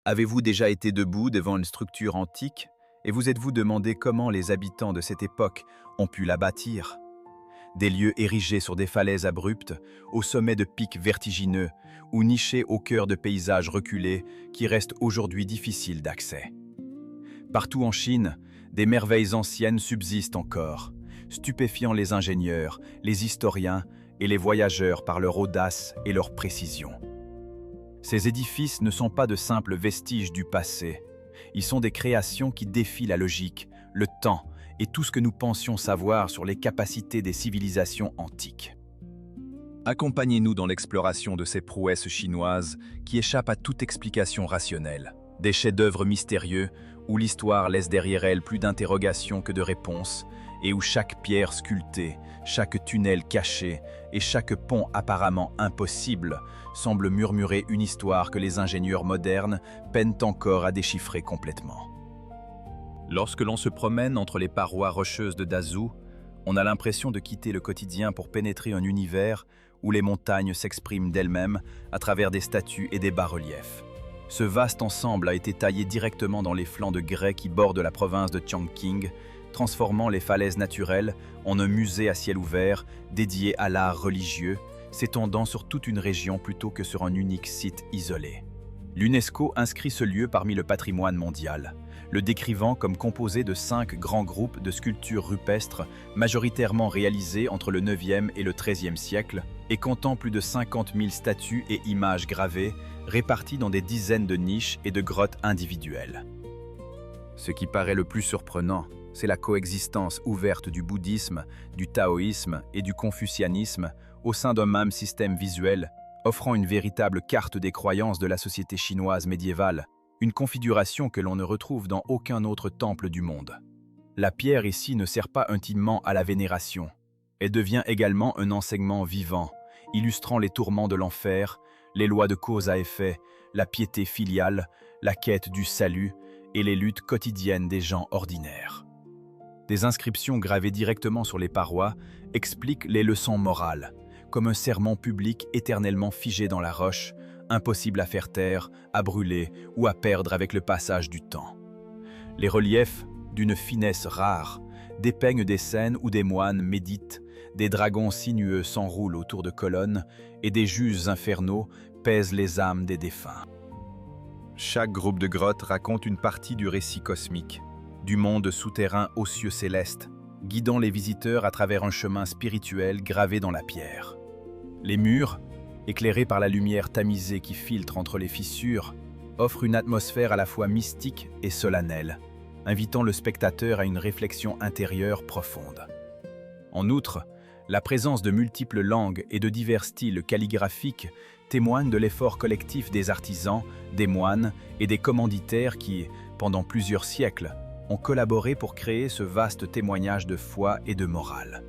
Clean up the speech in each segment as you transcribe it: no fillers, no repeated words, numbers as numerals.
Avez-vous déjà été debout devant une structure antique et vous êtes-vous demandé comment les habitants de cette époque ont pu la bâtir? Des lieux érigés sur des falaises abruptes, au sommet de pics vertigineux ou nichés au cœur de paysages reculés qui restent aujourd'hui difficiles d'accès. Partout en Chine, des merveilles anciennes subsistent encore, stupéfiant les ingénieurs, les historiens et les voyageurs par leur audace et leur précision. Ces édifices ne sont pas de simples vestiges du passé. Ils sont des créations qui défient la logique, le temps et tout ce que nous pensions savoir sur les capacités des civilisations antiques. Accompagnez-nous dans l'exploration de ces prouesses chinoises qui échappent à toute explication rationnelle. Des chefs-d'œuvre mystérieux où l'histoire laisse derrière elle plus d'interrogations que de réponses et où chaque pierre sculptée, chaque tunnel caché et chaque pont apparemment impossible semble murmurer une histoire que les ingénieurs modernes peinent encore à déchiffrer complètement. Lorsque l'on se promène entre les parois rocheuses de Dazhou, on a l'impression de quitter le quotidien pour pénétrer un univers où les montagnes s'expriment d'elles-mêmes à travers des statues et des bas-reliefs. Ce vaste ensemble a été taillé directement dans les flancs de grès qui bordent la province de Chongqing, transformant les falaises naturelles en un musée à ciel ouvert dédié à l'art religieux, s'étendant sur toute une région plutôt que sur un unique site isolé. L'UNESCO inscrit ce lieu parmi le patrimoine mondial, le décrivant comme composé de 5 grands groupes de sculptures rupestres majoritairement réalisées entre le 9e et le 13e siècle et comptant plus de 50 000 statues et images gravées réparties dans des dizaines de niches et de grottes individuelles. Ce qui paraît le plus surprenant, c'est la coexistence ouverte du bouddhisme, du taoïsme et du confucianisme au sein d'un même système visuel, offrant une véritable carte des croyances de la société chinoise médiévale, une configuration que l'on ne retrouve dans aucun autre temple du monde. La pierre ici ne sert pas intimement à la vénération. Elle devient également un enseignement vivant, illustrant les tourments de l'enfer, les lois de cause à effet, la piété filiale, la quête du salut et les luttes quotidiennes des gens ordinaires. Des inscriptions gravées directement sur les parois expliquent les leçons morales, comme un sermon public éternellement figé dans la roche, impossible à faire taire, à brûler ou à perdre avec le passage du temps. Les reliefs, d'une finesse rare, dépeignent des scènes où des moines méditent, des dragons sinueux s'enroulent autour de colonnes et des juges infernaux pèsent les âmes des défunts. Chaque groupe de grottes raconte une partie du récit cosmique, du monde souterrain aux cieux célestes, guidant les visiteurs à travers un chemin spirituel gravé dans la pierre. Les murs, éclairés par la lumière tamisée qui filtre entre les fissures, offrent une atmosphère à la fois mystique et solennelle, invitant le spectateur à une réflexion intérieure profonde. En outre, la présence de multiples langues et de divers styles calligraphiques témoigne de l'effort collectif des artisans, des moines et des commanditaires qui, pendant plusieurs siècles, ont collaboré pour créer ce vaste témoignage de foi et de morale.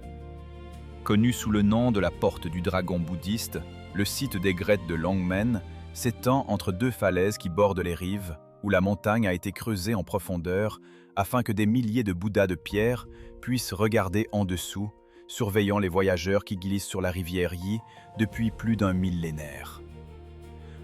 Connu sous le nom de la Porte du Dragon bouddhiste, le site des Grettes de Longmen s'étend entre 2 falaises qui bordent les rives, où la montagne a été creusée en profondeur afin que des milliers de Bouddhas de pierre puissent regarder en dessous, surveillant les voyageurs qui glissent sur la rivière Yi depuis plus d'un millénaire.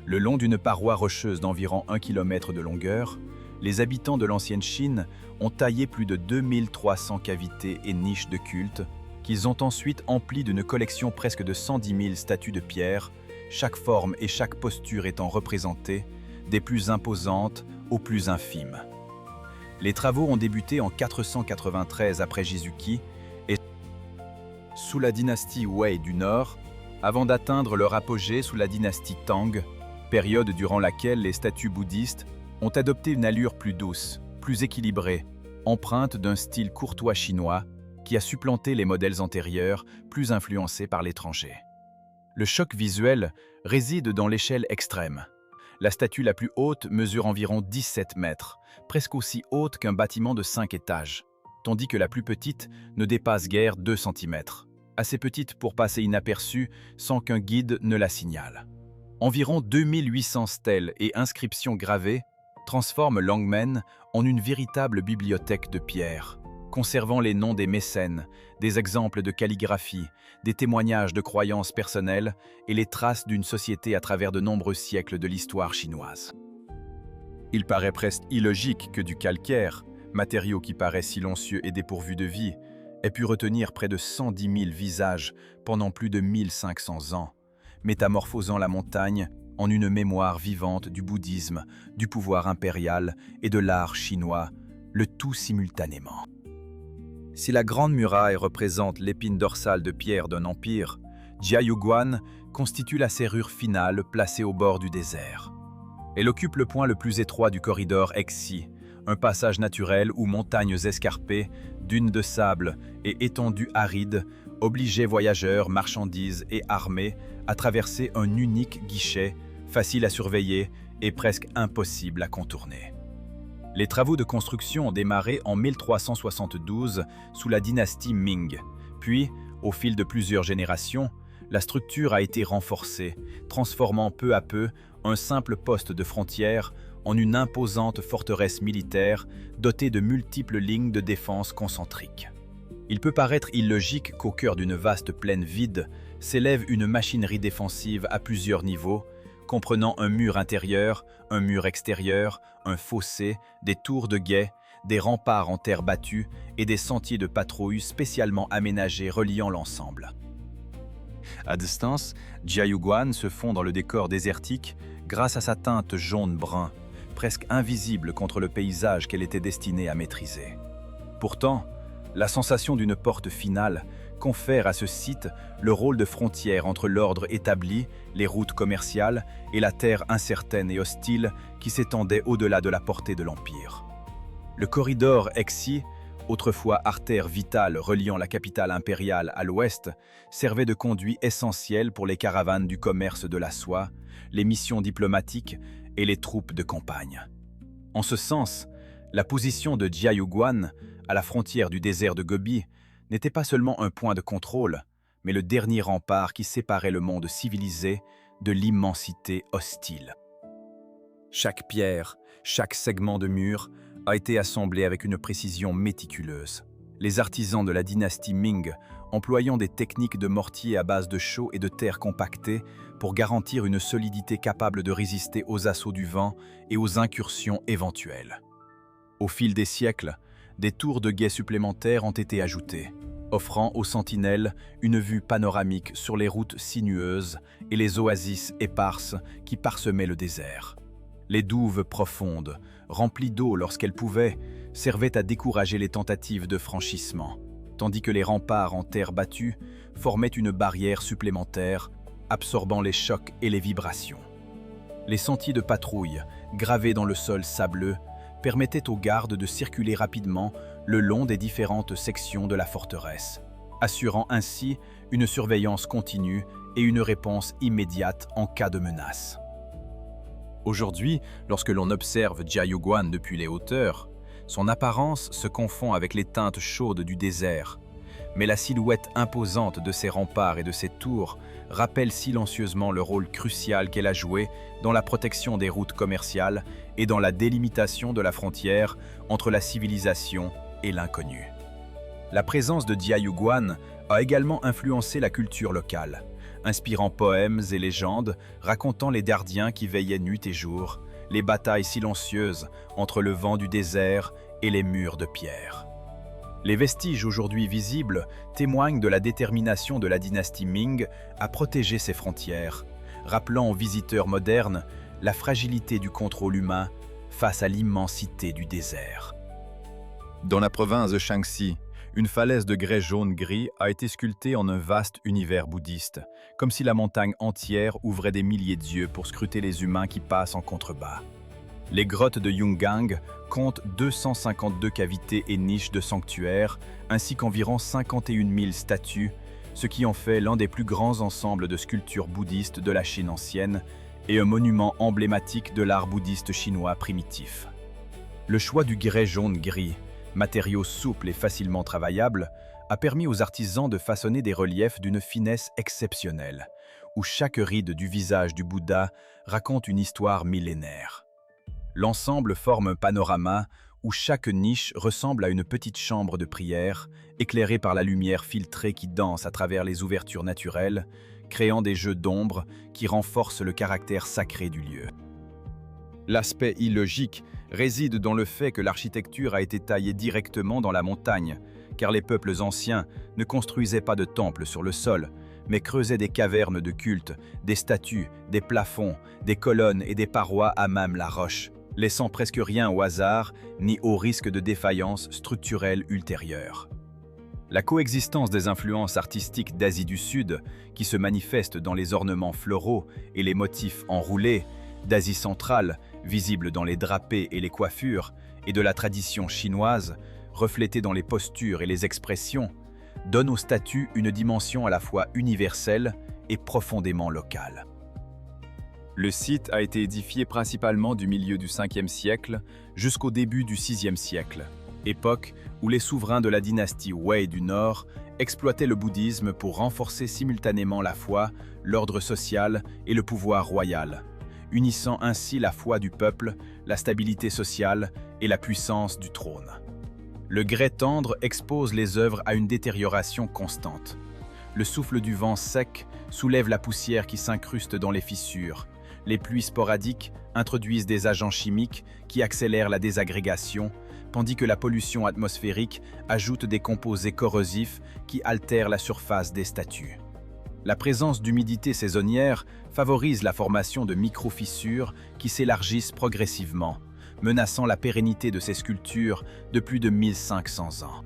Le long d'une paroi rocheuse d'environ 1 km de longueur, les habitants de l'ancienne Chine ont taillé plus de 2300 cavités et niches de culte qu'ils ont ensuite emplies d'une collection presque de 110 000 statues de pierre, chaque forme et chaque posture étant représentées, des plus imposantes aux plus infimes. Les travaux ont débuté en 493 après Jésus-Christ et sous la dynastie Wei du Nord, avant d'atteindre leur apogée sous la dynastie Tang, période durant laquelle les statues bouddhistes ont adopté une allure plus douce, plus équilibrée, empreinte d'un style courtois chinois qui a supplanté les modèles antérieurs plus influencés par l'étranger. Le choc visuel réside dans l'échelle extrême. La statue la plus haute mesure environ 17 mètres, presque aussi haute qu'un bâtiment de 5 étages, tandis que la plus petite ne dépasse guère 2 cm, assez petite pour passer inaperçue sans qu'un guide ne la signale. Environ 2800 stèles et inscriptions gravées transforment Longmen en une véritable bibliothèque de pierre, conservant les noms des mécènes, des exemples de calligraphie, des témoignages de croyances personnelles et les traces d'une société à travers de nombreux siècles de l'histoire chinoise. Il paraît presque illogique que du calcaire, matériau qui paraît silencieux et dépourvu de vie, ait pu retenir près de 110 000 visages pendant plus de 1500 ans, métamorphosant la montagne en une mémoire vivante du bouddhisme, du pouvoir impérial et de l'art chinois, le tout simultanément. Si la Grande Muraille représente l'épine dorsale de pierre d'un empire, Jiayuguan constitue la serrure finale placée au bord du désert. Elle occupe le point le plus étroit du corridor Exi, un passage naturel où montagnes escarpées, dunes de sable et étendues arides obligeaient voyageurs, marchandises et armées à traverser un unique guichet, facile à surveiller et presque impossible à contourner. Les travaux de construction ont démarré en 1372 sous la dynastie Ming, puis, au fil de plusieurs générations, la structure a été renforcée, transformant peu à peu un simple poste de frontière en une imposante forteresse militaire dotée de multiples lignes de défense concentriques. Il peut paraître illogique qu'au cœur d'une vaste plaine vide s'élève une machinerie défensive à plusieurs niveaux, comprenant un mur intérieur, un mur extérieur, un fossé, des tours de guet, des remparts en terre battue et des sentiers de patrouille spécialement aménagés reliant l'ensemble. À distance, Jiayuguan se fond dans le décor désertique grâce à sa teinte jaune-brun, presque invisible contre le paysage qu'elle était destinée à maîtriser. Pourtant, la sensation d'une porte finale confère à ce site le rôle de frontière entre l'ordre établi, les routes commerciales et la terre incertaine et hostile qui s'étendait au-delà de la portée de l'Empire. Le corridor Exi, autrefois artère vitale reliant la capitale impériale à l'ouest, servait de conduit essentiel pour les caravanes du commerce de la soie, les missions diplomatiques et les troupes de campagne. En ce sens, la position de Jiayuguan, à la frontière du désert de Gobi, n'était pas seulement un point de contrôle, mais le dernier rempart qui séparait le monde civilisé de l'immensité hostile. Chaque pierre, chaque segment de mur a été assemblé avec une précision méticuleuse. Les artisans de la dynastie Ming, employant des techniques de mortier à base de chaux et de terre compactée pour garantir une solidité capable de résister aux assauts du vent et aux incursions éventuelles. Au fil des siècles, des tours de guet supplémentaires ont été ajoutées, offrant aux sentinelles une vue panoramique sur les routes sinueuses et les oasis éparses qui parsemaient le désert. Les douves profondes, remplies d'eau lorsqu'elles pouvaient, servaient à décourager les tentatives de franchissement, tandis que les remparts en terre battue formaient une barrière supplémentaire, absorbant les chocs et les vibrations. Les sentiers de patrouille, gravés dans le sol sableux, permettaient aux gardes de circuler rapidement le long des différentes sections de la forteresse, assurant ainsi une surveillance continue et une réponse immédiate en cas de menace. Aujourd'hui, lorsque l'on observe Jiayuguan depuis les hauteurs, son apparence se confond avec les teintes chaudes du désert, mais la silhouette imposante de ses remparts et de ses tours rappelle silencieusement le rôle crucial qu'elle a joué dans la protection des routes commerciales et dans la délimitation de la frontière entre la civilisation et l'inconnu. La présence de Jiayuguan a également influencé la culture locale, inspirant poèmes et légendes racontant les gardiens qui veillaient nuit et jour, les batailles silencieuses entre le vent du désert et les murs de pierre. Les vestiges aujourd'hui visibles témoignent de la détermination de la dynastie Ming à protéger ses frontières, rappelant aux visiteurs modernes la fragilité du contrôle humain face à l'immensité du désert. Dans la province de Shaanxi, une falaise de grès jaune-gris a été sculptée en un vaste univers bouddhiste, comme si la montagne entière ouvrait des milliers d'yeux pour scruter les humains qui passent en contrebas. Les grottes de Yungang comptent 252 cavités et niches de sanctuaires, ainsi qu'environ 51 000 statues, ce qui en fait l'un des plus grands ensembles de sculptures bouddhistes de la Chine ancienne et un monument emblématique de l'art bouddhiste chinois primitif. Le choix du grès jaune-gris, matériau souple et facilement travaillable, a permis aux artisans de façonner des reliefs d'une finesse exceptionnelle, où chaque ride du visage du Bouddha raconte une histoire millénaire. L'ensemble forme un panorama où chaque niche ressemble à une petite chambre de prière, éclairée par la lumière filtrée qui danse à travers les ouvertures naturelles, créant des jeux d'ombre qui renforcent le caractère sacré du lieu. L'aspect illogique réside dans le fait que l'architecture a été taillée directement dans la montagne, car les peuples anciens ne construisaient pas de temples sur le sol, mais creusaient des cavernes de culte, des statues, des plafonds, des colonnes et des parois à même la roche, laissant presque rien au hasard ni au risque de défaillance structurelle ultérieure. La coexistence des influences artistiques d'Asie du Sud, qui se manifestent dans les ornements floraux et les motifs enroulés, d'Asie centrale, visibles dans les drapés et les coiffures, et de la tradition chinoise, reflétée dans les postures et les expressions, donne au statut une dimension à la fois universelle et profondément locale. Le site a été édifié principalement du milieu du 5e siècle jusqu'au début du 6e siècle, époque où les souverains de la dynastie Wei du Nord exploitaient le bouddhisme pour renforcer simultanément la foi, l'ordre social et le pouvoir royal, unissant ainsi la foi du peuple, la stabilité sociale et la puissance du trône. Le grès tendre expose les œuvres à une détérioration constante. Le souffle du vent sec soulève la poussière qui s'incruste dans les fissures. Les pluies sporadiques introduisent des agents chimiques qui accélèrent la désagrégation, tandis que la pollution atmosphérique ajoute des composés corrosifs qui altèrent la surface des statues. La présence d'humidité saisonnière favorise la formation de micro-fissures qui s'élargissent progressivement, menaçant la pérennité de ces sculptures de plus de 1500 ans.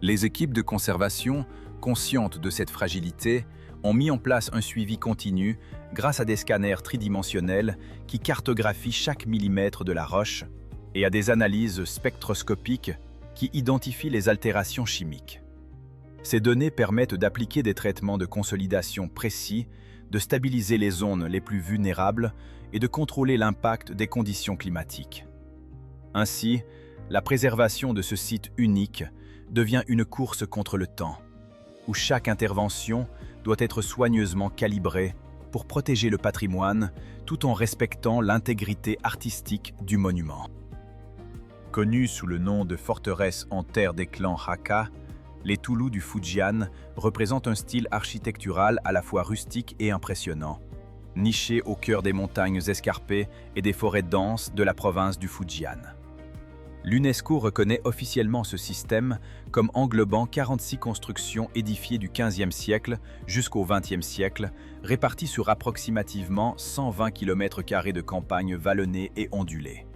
Les équipes de conservation, conscientes de cette fragilité, ont mis en place un suivi continu grâce à des scanners tridimensionnels qui cartographient chaque millimètre de la roche et à des analyses spectroscopiques qui identifient les altérations chimiques. Ces données permettent d'appliquer des traitements de consolidation précis, de stabiliser les zones les plus vulnérables et de contrôler l'impact des conditions climatiques. Ainsi, la préservation de ce site unique devient une course contre le temps, où chaque intervention doit être soigneusement calibrée pour protéger le patrimoine tout en respectant l'intégrité artistique du monument. Connus sous le nom de forteresse en terre des clans Hakka, les Toulous du Fujian représentent un style architectural à la fois rustique et impressionnant, niché au cœur des montagnes escarpées et des forêts denses de la province du Fujian. L'UNESCO reconnaît officiellement ce système comme englobant 46 constructions édifiées du XVe siècle jusqu'au XXe siècle, réparties sur approximativement 120 km² de campagnes vallonnées et ondulées.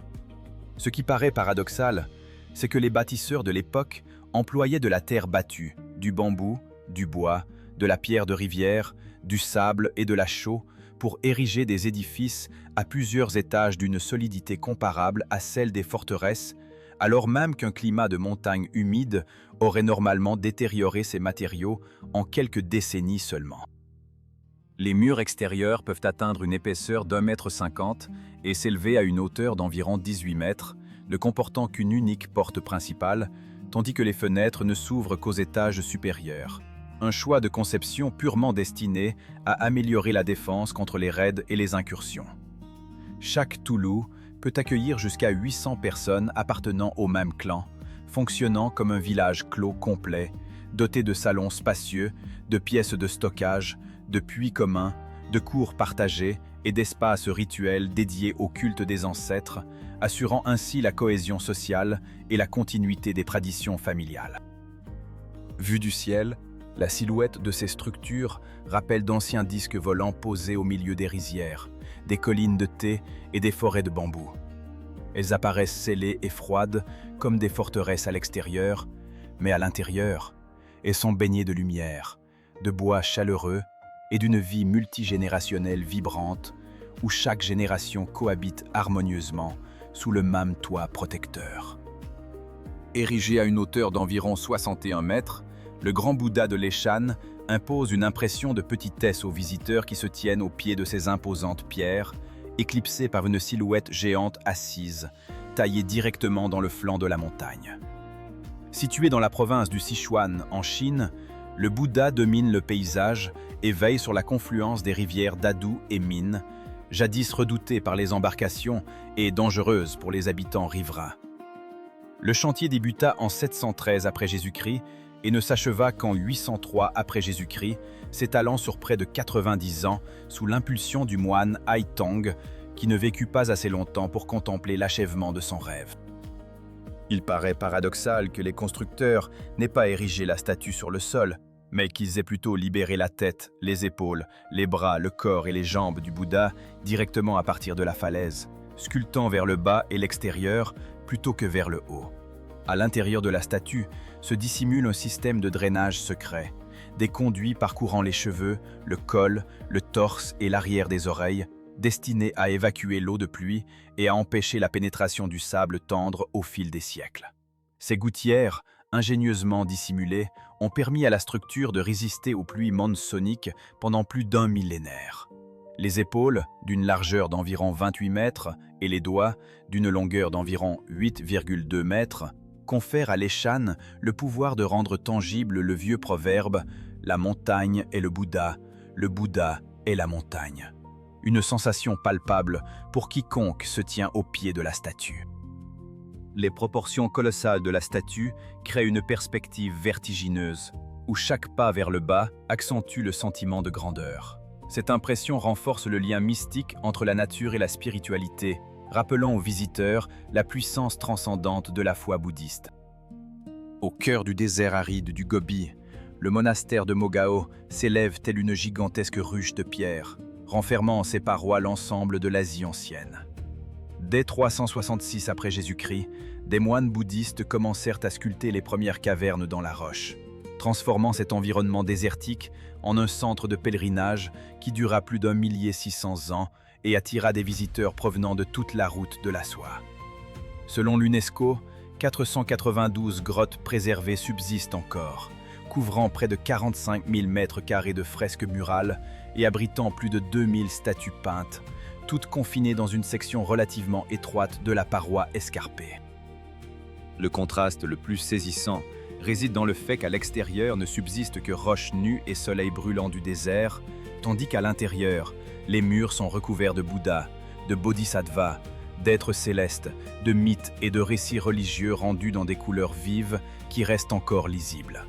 Ce qui paraît paradoxal, c'est que les bâtisseurs de l'époque employaient de la terre battue, du bambou, du bois, de la pierre de rivière, du sable et de la chaux pour ériger des édifices à plusieurs étages d'une solidité comparable à celle des forteresses, alors même qu'un climat de montagne humide aurait normalement détérioré ces matériaux en quelques décennies seulement. Les murs extérieurs peuvent atteindre une épaisseur d'1,50 m et s'élever à une hauteur d'environ 18 mètres, ne comportant qu'une unique porte principale, tandis que les fenêtres ne s'ouvrent qu'aux étages supérieurs. Un choix de conception purement destiné à améliorer la défense contre les raids et les incursions. Chaque Toulou peut accueillir jusqu'à 800 personnes appartenant au même clan, fonctionnant comme un village clos complet, doté de salons spacieux, de pièces de stockage, de puits communs, de cours partagés et d'espaces rituels dédiés au culte des ancêtres, assurant ainsi la cohésion sociale et la continuité des traditions familiales. Vue du ciel, la silhouette de ces structures rappelle d'anciens disques volants posés au milieu des rizières, des collines de thé et des forêts de bambou. Elles apparaissent scellées et froides comme des forteresses à l'extérieur, mais à l'intérieur, elles sont baignées de lumière, de bois chaleureux et d'une vie multigénérationnelle vibrante où chaque génération cohabite harmonieusement sous le même toit protecteur. Érigé à une hauteur d'environ 61 mètres, le grand Bouddha de l'Eshan impose une impression de petitesse aux visiteurs qui se tiennent au pied de ces imposantes pierres, éclipsées par une silhouette géante assise, taillée directement dans le flanc de la montagne. Situé dans la province du Sichuan, en Chine, le Bouddha domine le paysage et veille sur la confluence des rivières Dadu et Min, jadis redoutées par les embarcations et dangereuses pour les habitants riverains. Le chantier débuta en 713 après Jésus-Christ et ne s'acheva qu'en 803 après Jésus-Christ, s'étalant sur près de 90 ans sous l'impulsion du moine Hai Tong, qui ne vécut pas assez longtemps pour contempler l'achèvement de son rêve. Il paraît paradoxal que les constructeurs n'aient pas érigé la statue sur le sol, mais qu'ils aient plutôt libéré la tête, les épaules, les bras, le corps et les jambes du Bouddha directement à partir de la falaise, sculptant vers le bas et l'extérieur plutôt que vers le haut. À l'intérieur de la statue se dissimule un système de drainage secret, des conduits parcourant les cheveux, le col, le torse et l'arrière des oreilles, destinés à évacuer l'eau de pluie et à empêcher la pénétration du sable tendre au fil des siècles. Ces gouttières, ingénieusement dissimulées, ont permis à la structure de résister aux pluies monsoniques pendant plus d'un millénaire. Les épaules, d'une largeur d'environ 28 mètres, et les doigts, d'une longueur d'environ 8,2 mètres, confèrent à l'Eshan le pouvoir de rendre tangible le vieux proverbe « La montagne est le Bouddha est la montagne ». Une sensation palpable pour quiconque se tient au pied de la statue. Les proportions colossales de la statue créent une perspective vertigineuse, où chaque pas vers le bas accentue le sentiment de grandeur. Cette impression renforce le lien mystique entre la nature et la spiritualité, rappelant aux visiteurs la puissance transcendante de la foi bouddhiste. Au cœur du désert aride du Gobi, le monastère de Mogao s'élève tel une gigantesque ruche de pierre, renfermant en ses parois l'ensemble de l'Asie ancienne. Dès 366 après Jésus-Christ, des moines bouddhistes commencèrent à sculpter les premières cavernes dans la roche, transformant cet environnement désertique en un centre de pèlerinage qui dura plus d'1 600 ans et attira des visiteurs provenant de toute la route de la soie. Selon l'UNESCO, 492 grottes préservées subsistent encore, couvrant près de 45 000 mètres carrés de fresques murales et abritant plus de 2000 statues peintes, toutes confinées dans une section relativement étroite de la paroi escarpée. Le contraste le plus saisissant réside dans le fait qu'à l'extérieur ne subsiste que roches nues et soleil brûlant du désert, tandis qu'à l'intérieur, les murs sont recouverts de Bouddha, de bodhisattvas, d'êtres célestes, de mythes et de récits religieux rendus dans des couleurs vives qui restent encore lisibles.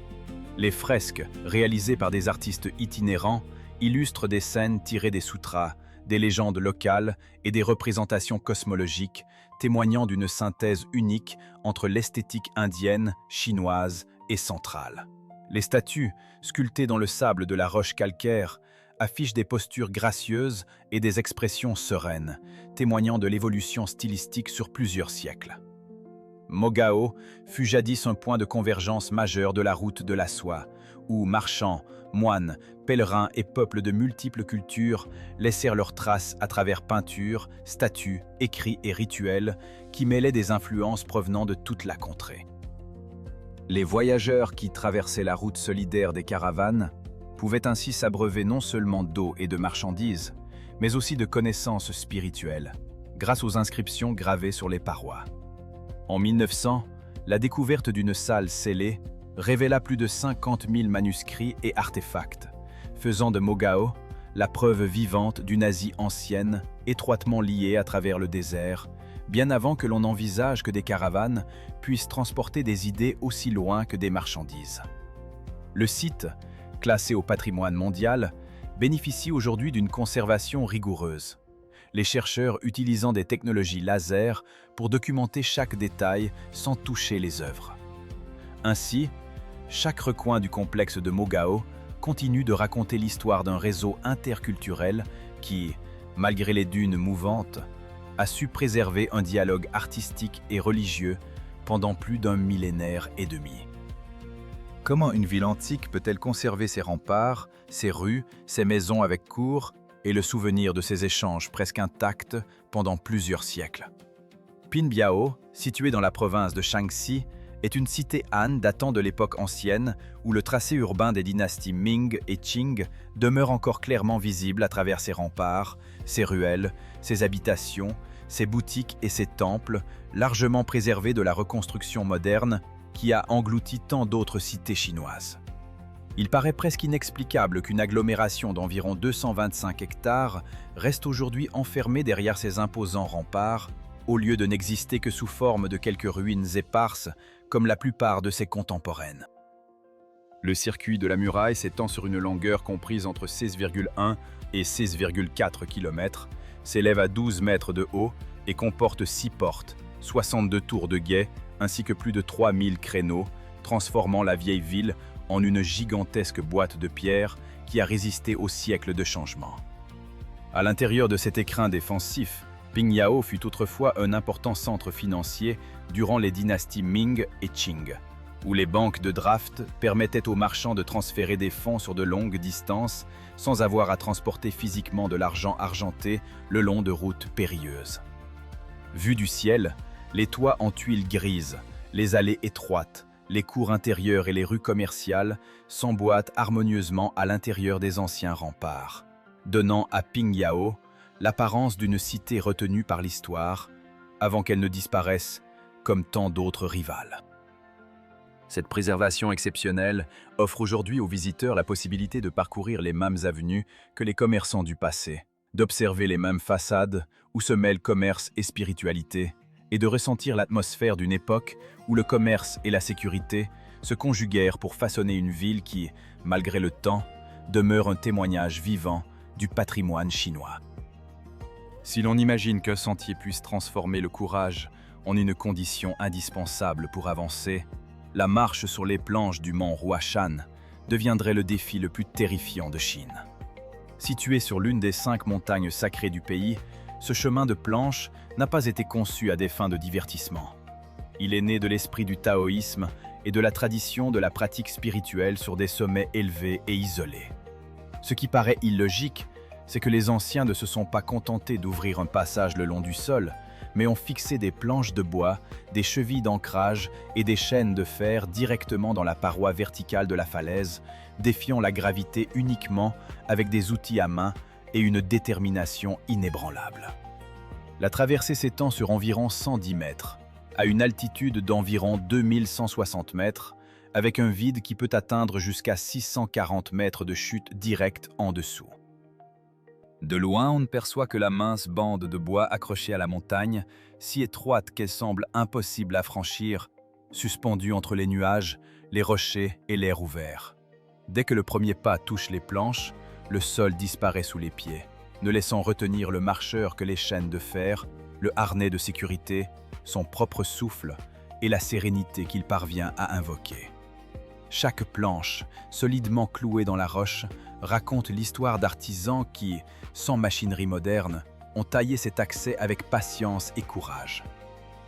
Les fresques, réalisées par des artistes itinérants, illustrent des scènes tirées des sutras, des légendes locales et des représentations cosmologiques, témoignant d'une synthèse unique entre l'esthétique indienne, chinoise et centrale. Les statues, sculptées dans le sable de la roche calcaire, affichent des postures gracieuses et des expressions sereines, témoignant de l'évolution stylistique sur plusieurs siècles. Mogao fut jadis un point de convergence majeur de la route de la soie, où marchands, moines, pèlerins et peuples de multiples cultures laissèrent leurs traces à travers peintures, statues, écrits et rituels qui mêlaient des influences provenant de toute la contrée. Les voyageurs qui traversaient la route solidaire des caravanes pouvaient ainsi s'abreuver non seulement d'eau et de marchandises, mais aussi de connaissances spirituelles, grâce aux inscriptions gravées sur les parois. En 1900, la découverte d'une salle scellée révéla plus de 50 000 manuscrits et artefacts, faisant de Mogao la preuve vivante d'une Asie ancienne, étroitement liée à travers le désert, bien avant que l'on envisage que des caravanes puissent transporter des idées aussi loin que des marchandises. Le site, classé au patrimoine mondial, bénéficie aujourd'hui d'une conservation rigoureuse, les chercheurs utilisant des technologies laser pour documenter chaque détail sans toucher les œuvres. Ainsi, chaque recoin du complexe de Mogao continue de raconter l'histoire d'un réseau interculturel qui, malgré les dunes mouvantes, a su préserver un dialogue artistique et religieux pendant plus d'1 millénaire et demi. Comment une ville antique peut-elle conserver ses remparts, ses rues, ses maisons avec cours et le souvenir de ces échanges presque intacts pendant plusieurs siècles? Pinbiao, située dans la province de Shaanxi, est une cité Han datant de l'époque ancienne où le tracé urbain des dynasties Ming et Qing demeure encore clairement visible à travers ses remparts, ses ruelles, ses habitations, ses boutiques et ses temples, largement préservés de la reconstruction moderne qui a englouti tant d'autres cités chinoises. Il paraît presque inexplicable qu'une agglomération d'environ 225 hectares reste aujourd'hui enfermée derrière ses imposants remparts, au lieu de n'exister que sous forme de quelques ruines éparses, comme la plupart de ses contemporaines. Le circuit de la muraille s'étend sur une longueur comprise entre 16,1 et 16,4 km, s'élève à 12 mètres de haut et comporte 6 portes, 62 tours de guet, ainsi que plus de 3000 créneaux, transformant la vieille ville en une gigantesque boîte de pierre qui a résisté aux siècles de changements. À l'intérieur de cet écrin défensif, Pingyao fut autrefois un important centre financier durant les dynasties Ming et Qing, où les banques de draft permettaient aux marchands de transférer des fonds sur de longues distances sans avoir à transporter physiquement de l'argent argenté le long de routes périlleuses. Vu du ciel, les toits en tuiles grises, les allées étroites, les cours intérieures et les rues commerciales s'emboîtent harmonieusement à l'intérieur des anciens remparts, donnant à Pingyao l'apparence d'une cité retenue par l'histoire avant qu'elle ne disparaisse comme tant d'autres rivales. Cette préservation exceptionnelle offre aujourd'hui aux visiteurs la possibilité de parcourir les mêmes avenues que les commerçants du passé, d'observer les mêmes façades où se mêlent commerce et spiritualité, et de ressentir l'atmosphère d'une époque où le commerce et la sécurité se conjuguèrent pour façonner une ville qui, malgré le temps, demeure un témoignage vivant du patrimoine chinois. Si l'on imagine qu'un sentier puisse transformer le courage en une condition indispensable pour avancer, la marche sur les planches du mont Huashan deviendrait le défi le plus terrifiant de Chine. Situé sur l'une des 5 montagnes sacrées du pays, ce chemin de planche n'a pas été conçu à des fins de divertissement. Il est né de l'esprit du taoïsme et de la tradition de la pratique spirituelle sur des sommets élevés et isolés. Ce qui paraît illogique, c'est que les anciens ne se sont pas contentés d'ouvrir un passage le long du sol, mais ont fixé des planches de bois, des chevilles d'ancrage et des chaînes de fer directement dans la paroi verticale de la falaise, défiant la gravité uniquement avec des outils à main et une détermination inébranlable. La traversée s'étend sur environ 110 mètres, à une altitude d'environ 2160 mètres, avec un vide qui peut atteindre jusqu'à 640 mètres de chute directe en dessous. De loin, on ne perçoit que la mince bande de bois accrochée à la montagne, si étroite qu'elle semble impossible à franchir, suspendue entre les nuages, les rochers et l'air ouvert. Dès que le premier pas touche les planches, le sol disparaît sous les pieds, ne laissant retenir le marcheur que les chaînes de fer, le harnais de sécurité, son propre souffle et la sérénité qu'il parvient à invoquer. Chaque planche, solidement clouée dans la roche, raconte l'histoire d'artisans qui, sans machinerie moderne, ont taillé cet accès avec patience et courage.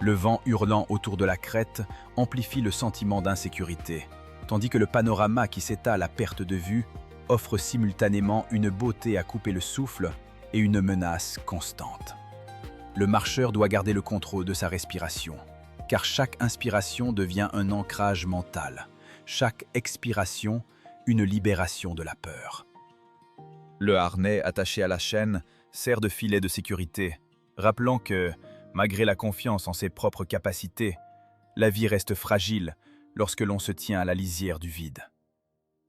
Le vent hurlant autour de la crête amplifie le sentiment d'insécurité, tandis que le panorama qui s'étale à perte de vue offre simultanément une beauté à couper le souffle et une menace constante. Le marcheur doit garder le contrôle de sa respiration, car chaque inspiration devient un ancrage mental, chaque expiration une libération de la peur. Le harnais attaché à la chaîne sert de filet de sécurité, rappelant que, malgré la confiance en ses propres capacités, la vie reste fragile lorsque l'on se tient à la lisière du vide.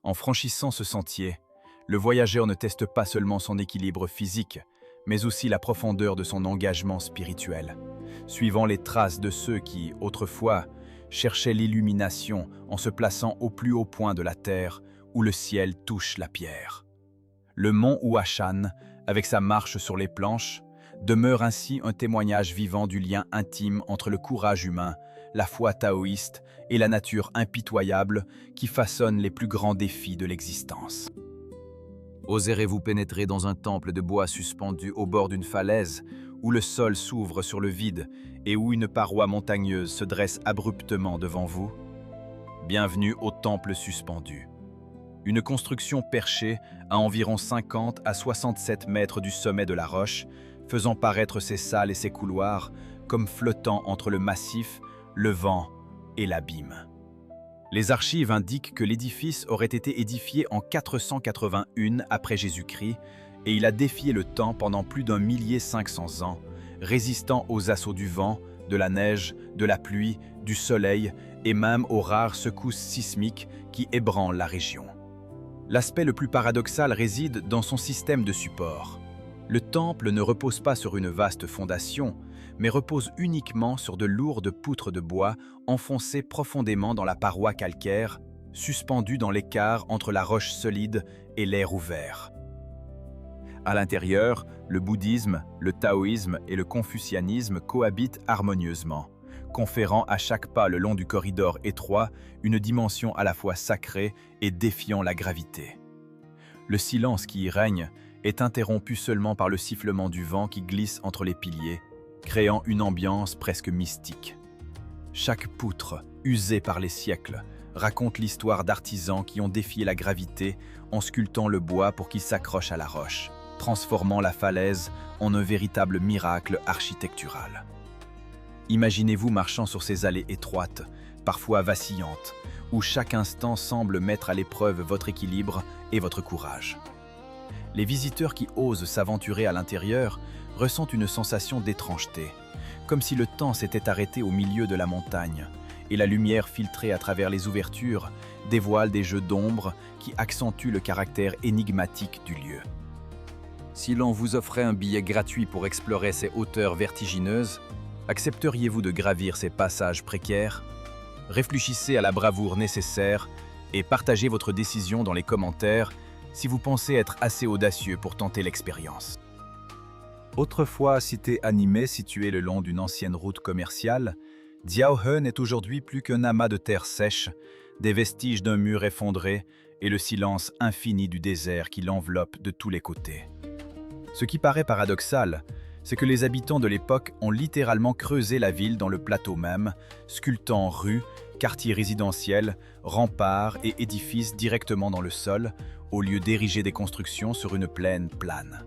En franchissant ce sentier, le voyageur ne teste pas seulement son équilibre physique, mais aussi la profondeur de son engagement spirituel, suivant les traces de ceux qui, autrefois, cherchaient l'illumination en se plaçant au plus haut point de la terre où le ciel touche la pierre. Le mont Huashan, avec sa marche sur les planches, demeure ainsi un témoignage vivant du lien intime entre le courage humain, la foi taoïste et la nature impitoyable qui façonne les plus grands défis de l'existence. Oserez-vous pénétrer dans un temple de bois suspendu au bord d'une falaise, où le sol s'ouvre sur le vide et où une paroi montagneuse se dresse abruptement devant vous? Bienvenue au temple suspendu. Une construction perchée à environ 50 à 67 mètres du sommet de la roche, faisant paraître ses salles et ses couloirs comme flottant entre le massif, le vent et l'abîme. Les archives indiquent que l'édifice aurait été édifié en 481 après Jésus-Christ et il a défié le temps pendant plus d'1 500 ans, résistant aux assauts du vent, de la neige, de la pluie, du soleil et même aux rares secousses sismiques qui ébranlent la région. L'aspect le plus paradoxal réside dans son système de support. Le temple ne repose pas sur une vaste fondation, mais repose uniquement sur de lourdes poutres de bois enfoncées profondément dans la paroi calcaire, suspendues dans l'écart entre la roche solide et l'air ouvert. À l'intérieur, le bouddhisme, le taoïsme et le confucianisme cohabitent harmonieusement, conférant à chaque pas le long du corridor étroit une dimension à la fois sacrée et défiant la gravité. Le silence qui y règne est interrompu seulement par le sifflement du vent qui glisse entre les piliers, créant une ambiance presque mystique. Chaque poutre, usée par les siècles, raconte l'histoire d'artisans qui ont défié la gravité en sculptant le bois pour qu'il s'accroche à la roche, transformant la falaise en un véritable miracle architectural. Imaginez-vous marchant sur ces allées étroites, parfois vacillantes, où chaque instant semble mettre à l'épreuve votre équilibre et votre courage. Les visiteurs qui osent s'aventurer à l'intérieur ressentent une sensation d'étrangeté, comme si le temps s'était arrêté au milieu de la montagne, et la lumière filtrée à travers les ouvertures dévoile des jeux d'ombre qui accentuent le caractère énigmatique du lieu. Si l'on vous offrait un billet gratuit pour explorer ces hauteurs vertigineuses, accepteriez-vous de gravir ces passages précaires? Réfléchissez à la bravoure nécessaire et partagez votre décision dans les commentaires si vous pensez être assez audacieux pour tenter l'expérience. Autrefois cité animée située le long d'une ancienne route commerciale, Diaohe n'est aujourd'hui plus qu'un amas de terre sèche, des vestiges d'un mur effondré et le silence infini du désert qui l'enveloppe de tous les côtés. Ce qui paraît paradoxal, c'est que les habitants de l'époque ont littéralement creusé la ville dans le plateau même, sculptant rues, quartiers résidentiels, remparts et édifices directement dans le sol, au lieu d'ériger des constructions sur une plaine plane.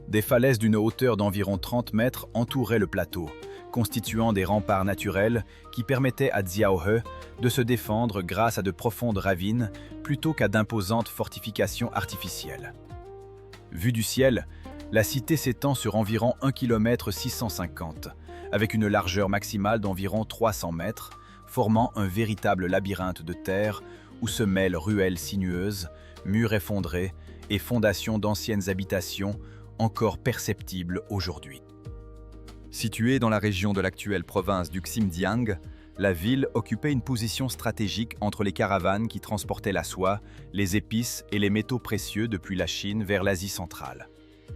Des falaises d'une hauteur d'environ 30 mètres entouraient le plateau, constituant des remparts naturels qui permettaient à Diaohe de se défendre grâce à de profondes ravines plutôt qu'à d'imposantes fortifications artificielles. Vue du ciel, la cité s'étend sur environ 1 km 650, avec une largeur maximale d'environ 300 mètres, formant un véritable labyrinthe de terre où se mêlent ruelles sinueuses, murs effondrés et fondations d'anciennes habitations encore perceptibles aujourd'hui. Située dans la région de l'actuelle province du Xinjiang, la ville occupait une position stratégique entre les caravanes qui transportaient la soie, les épices et les métaux précieux depuis la Chine vers l'Asie centrale.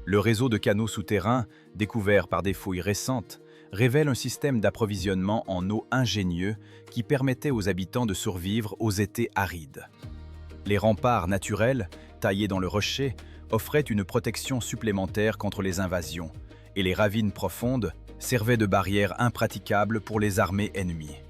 Le réseau de canaux souterrains, découvert par des fouilles récentes, révèle un système d'approvisionnement en eau ingénieux qui permettait aux habitants de survivre aux étés arides. Les remparts naturels, taillés dans le rocher, offraient une protection supplémentaire contre les invasions, et les ravines profondes servaient de barrières impraticables pour les armées ennemies.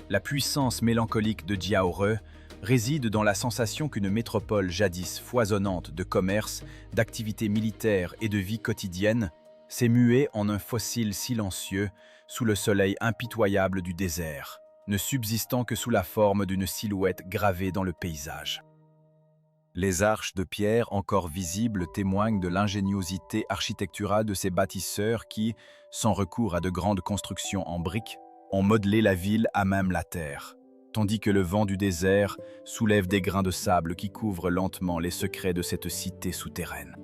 La puissance mélancolique de Diaohe réside dans la sensation qu'une métropole jadis foisonnante de commerce, d'activités militaires et de vie quotidienne s'est muée en un fossile silencieux sous le soleil impitoyable du désert, ne subsistant que sous la forme d'une silhouette gravée dans le paysage. Les arches de pierre encore visibles témoignent de l'ingéniosité architecturale de ces bâtisseurs qui, sans recours à de grandes constructions en briques, ont modelé la ville à même la terre, tandis que le vent du désert soulève des grains de sable qui couvrent lentement les secrets de cette cité souterraine.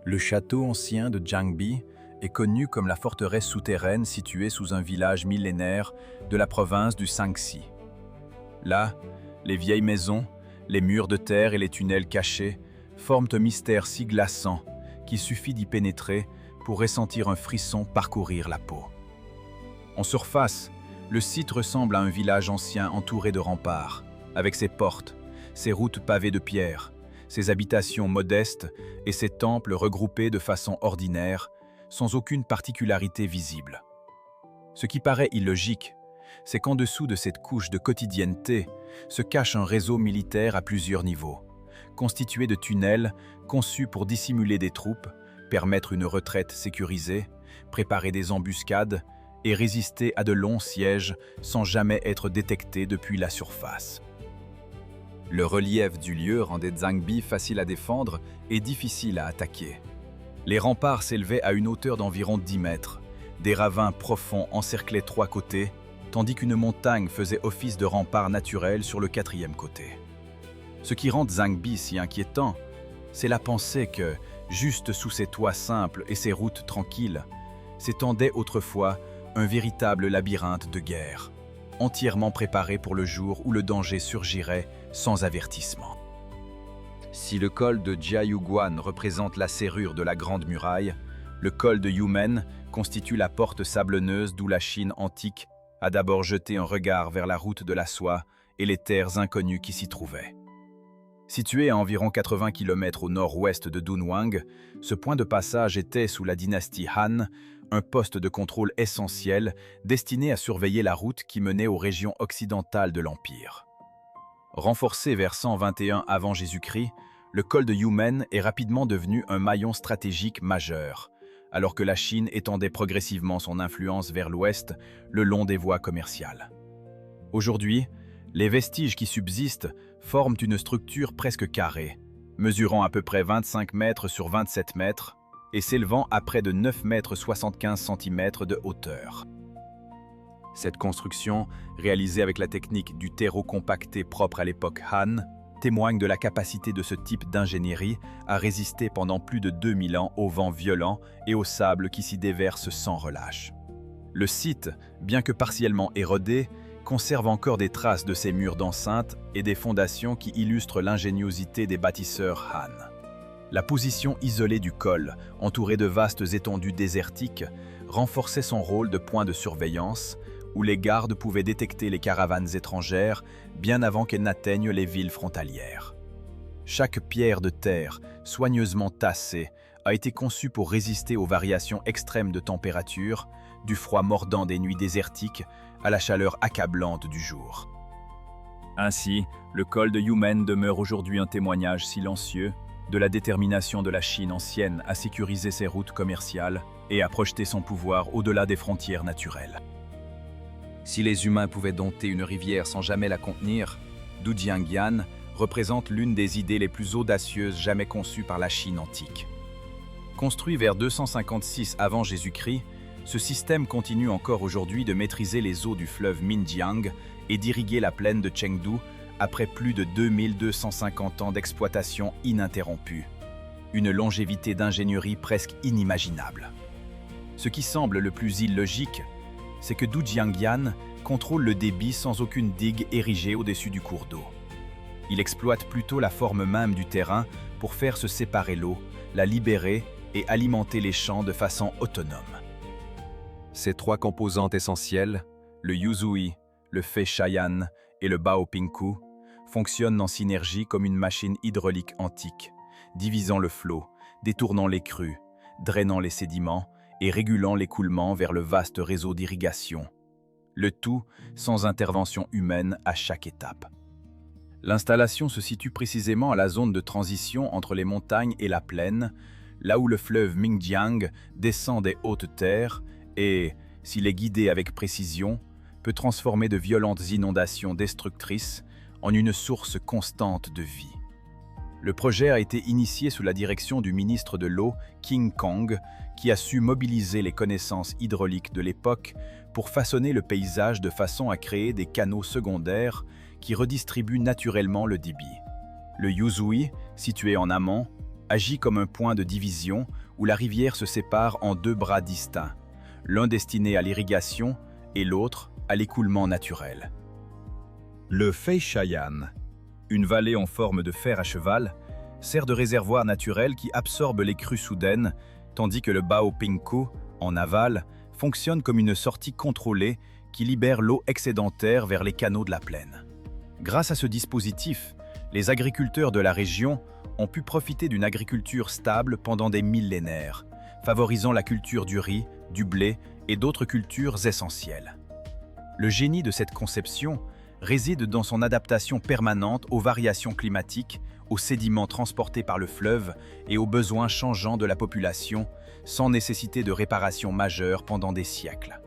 Le château ancien de Jiangbi est connu comme la forteresse souterraine située sous un village millénaire de la province du Shaanxi. Là, les vieilles maisons, les murs de terre et les tunnels cachés forment un mystère si glaçant qu'il suffit d'y pénétrer pour ressentir un frisson parcourir la peau. En surface, le site ressemble à un village ancien entouré de remparts, avec ses portes, ses routes pavées de pierre, ses habitations modestes et ses temples regroupés de façon ordinaire, sans aucune particularité visible. Ce qui paraît illogique, c'est qu'en dessous de cette couche de quotidienneté se cache un réseau militaire à plusieurs niveaux, constitué de tunnels conçus pour dissimuler des troupes, permettre une retraite sécurisée, préparer des embuscades et résister à de longs sièges sans jamais être détectés depuis la surface. Le relief du lieu rendait Xiangbi facile à défendre et difficile à attaquer. Les remparts s'élevaient à une hauteur d'environ 10 mètres, des ravins profonds encerclaient 3 côtés, tandis qu'une montagne faisait office de rempart naturel sur le 4e côté. Ce qui rend Xiangbi si inquiétant, c'est la pensée que, juste sous ces toits simples et ces routes tranquilles, s'étendait autrefois un véritable labyrinthe de guerre, entièrement préparé pour le jour où le danger surgirait sans avertissement. Si le col de Jiayuguan représente la serrure de la Grande Muraille, le col de Yumen constitue la porte sablonneuse d'où la Chine antique a d'abord jeté un regard vers la route de la soie et les terres inconnues qui s'y trouvaient. Situé à environ 80 km au nord-ouest de Dunhuang, ce point de passage était, sous la dynastie Han, un poste de contrôle essentiel destiné à surveiller la route qui menait aux régions occidentales de l'Empire. Renforcé vers 121 avant Jésus-Christ, le col de Yumen est rapidement devenu un maillon stratégique majeur, alors que la Chine étendait progressivement son influence vers l'ouest le long des voies commerciales. Aujourd'hui, les vestiges qui subsistent forment une structure presque carrée, mesurant à peu près 25 mètres sur 27 mètres et s'élevant à près de 9 mètres 75 cm de hauteur. Cette construction, réalisée avec la technique du terreau compacté propre à l'époque Han, témoigne de la capacité de ce type d'ingénierie à résister pendant plus de 2000 ans aux vents violents et au sable qui s'y déverse sans relâche. Le site, bien que partiellement érodé, conserve encore des traces de ces murs d'enceinte et des fondations qui illustrent l'ingéniosité des bâtisseurs Han. La position isolée du col, entourée de vastes étendues désertiques, renforçait son rôle de point de surveillance, où les gardes pouvaient détecter les caravanes étrangères bien avant qu'elles n'atteignent les villes frontalières. Chaque pierre de terre, soigneusement tassée, a été conçue pour résister aux variations extrêmes de température, du froid mordant des nuits désertiques à la chaleur accablante du jour. Ainsi, le col de Yumen demeure aujourd'hui un témoignage silencieux de la détermination de la Chine ancienne à sécuriser ses routes commerciales et à projeter son pouvoir au-delà des frontières naturelles. Si les humains pouvaient dompter une rivière sans jamais la contenir, Dujiangyan représente l'une des idées les plus audacieuses jamais conçues par la Chine antique. Construit vers 256 avant Jésus-Christ, ce système continue encore aujourd'hui de maîtriser les eaux du fleuve Minjiang et d'irriguer la plaine de Chengdu après plus de 2250 ans d'exploitation ininterrompue. Une longévité d'ingénierie presque inimaginable. Ce qui semble le plus illogique, c'est que Dujiangyan contrôle le débit sans aucune digue érigée au-dessus du cours d'eau. Il exploite plutôt la forme même du terrain pour faire se séparer l'eau, la libérer et alimenter les champs de façon autonome. Ces trois composantes essentielles, le Yuzui, le Feishayan et le Baopingku, fonctionnent en synergie comme une machine hydraulique antique, divisant le flot, détournant les crues, drainant les sédiments et régulant l'écoulement vers le vaste réseau d'irrigation. Le tout sans intervention humaine à chaque étape. L'installation se situe précisément à la zone de transition entre les montagnes et la plaine, là où le fleuve Minjiang descend des hautes terres et, s'il est guidé avec précision, peut transformer de violentes inondations destructrices en une source constante de vie. Le projet a été initié sous la direction du ministre de l'eau, King Kong, qui a su mobiliser les connaissances hydrauliques de l'époque pour façonner le paysage de façon à créer des canaux secondaires qui redistribuent naturellement le débit. Le Yuzui, situé en amont, agit comme un point de division où la rivière se sépare en deux bras distincts, l'un destiné à l'irrigation et l'autre à l'écoulement naturel. Le Feishayan, une vallée en forme de fer à cheval, sert de réservoir naturel qui absorbe les crues soudaines, tandis que le Baopingku, en aval, fonctionne comme une sortie contrôlée qui libère l'eau excédentaire vers les canaux de la plaine. Grâce à ce dispositif, les agriculteurs de la région ont pu profiter d'une agriculture stable pendant des millénaires, favorisant la culture du riz, du blé et d'autres cultures essentielles. Le génie de cette conception réside dans son adaptation permanente aux variations climatiques, aux sédiments transportés par le fleuve et aux besoins changeants de la population, sans nécessité de réparation majeure pendant des siècles.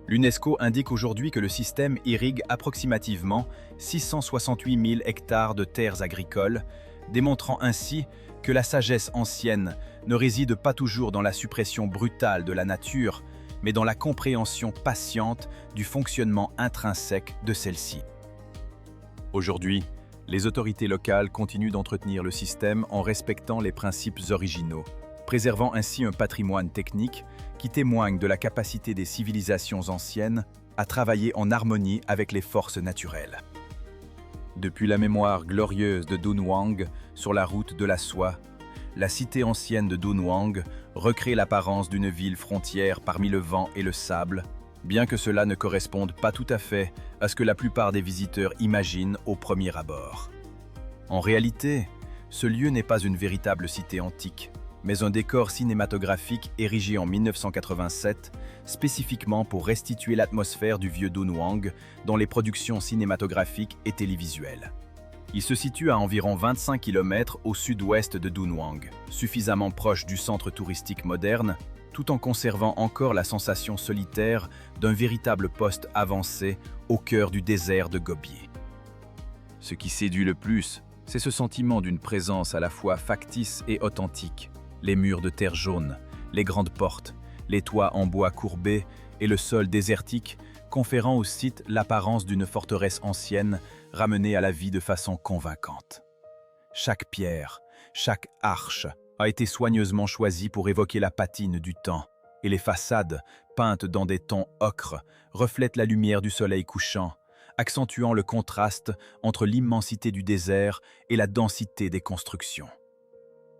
L'UNESCO indique aujourd'hui que le système irrigue approximativement 668 000 hectares de terres agricoles, démontrant ainsi que la sagesse ancienne ne réside pas toujours dans la suppression brutale de la nature, mais dans la compréhension patiente du fonctionnement intrinsèque de celle-ci. Aujourd'hui, les autorités locales continuent d'entretenir le système en respectant les principes originaux, préservant ainsi un patrimoine technique qui témoigne de la capacité des civilisations anciennes à travailler en harmonie avec les forces naturelles. Depuis la mémoire glorieuse de Dunhuang sur la route de la soie, la cité ancienne de Dunhuang recrée l'apparence d'une ville frontière parmi le vent et le sable, bien que cela ne corresponde pas tout à fait à ce que la plupart des visiteurs imaginent au premier abord. En réalité, ce lieu n'est pas une véritable cité antique, mais un décor cinématographique érigé en 1987, spécifiquement pour restituer l'atmosphère du vieux Dunhuang dans les productions cinématographiques et télévisuelles. Il se situe à environ 25 km au sud-ouest de Dunhuang, suffisamment proche du centre touristique moderne, tout en conservant encore la sensation solitaire d'un véritable poste avancé au cœur du désert de Gobi. Ce qui séduit le plus, c'est ce sentiment d'une présence à la fois factice et authentique. Les murs de terre jaune, les grandes portes, les toits en bois courbés et le sol désertique, conférant au site l'apparence d'une forteresse ancienne ramenée à la vie de façon convaincante. Chaque pierre, chaque arche a été soigneusement choisie pour évoquer la patine du temps, et les façades, peintes dans des tons ocre, reflètent la lumière du soleil couchant, accentuant le contraste entre l'immensité du désert et la densité des constructions.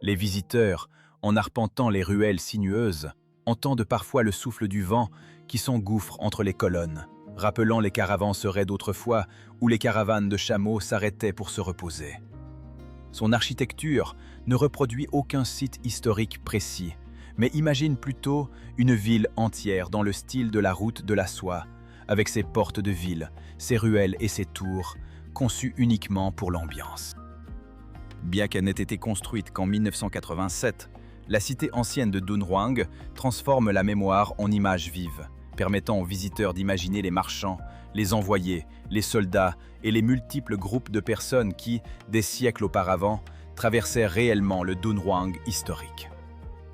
Les visiteurs, en arpentant les ruelles sinueuses, entendent parfois le souffle du vent qui s'engouffre entre les colonnes, rappelant les caravanserais d'autrefois où les caravanes de chameaux s'arrêtaient pour se reposer. Son architecture ne reproduit aucun site historique précis, mais imagine plutôt une ville entière dans le style de la route de la soie, avec ses portes de ville, ses ruelles et ses tours, conçues uniquement pour l'ambiance. Bien qu'elle n'ait été construite qu'en 1987, la cité ancienne de Dunhuang transforme la mémoire en images vives, permettant aux visiteurs d'imaginer les marchands, les envoyés, les soldats et les multiples groupes de personnes qui, des siècles auparavant, traversaient réellement le Dunhuang historique.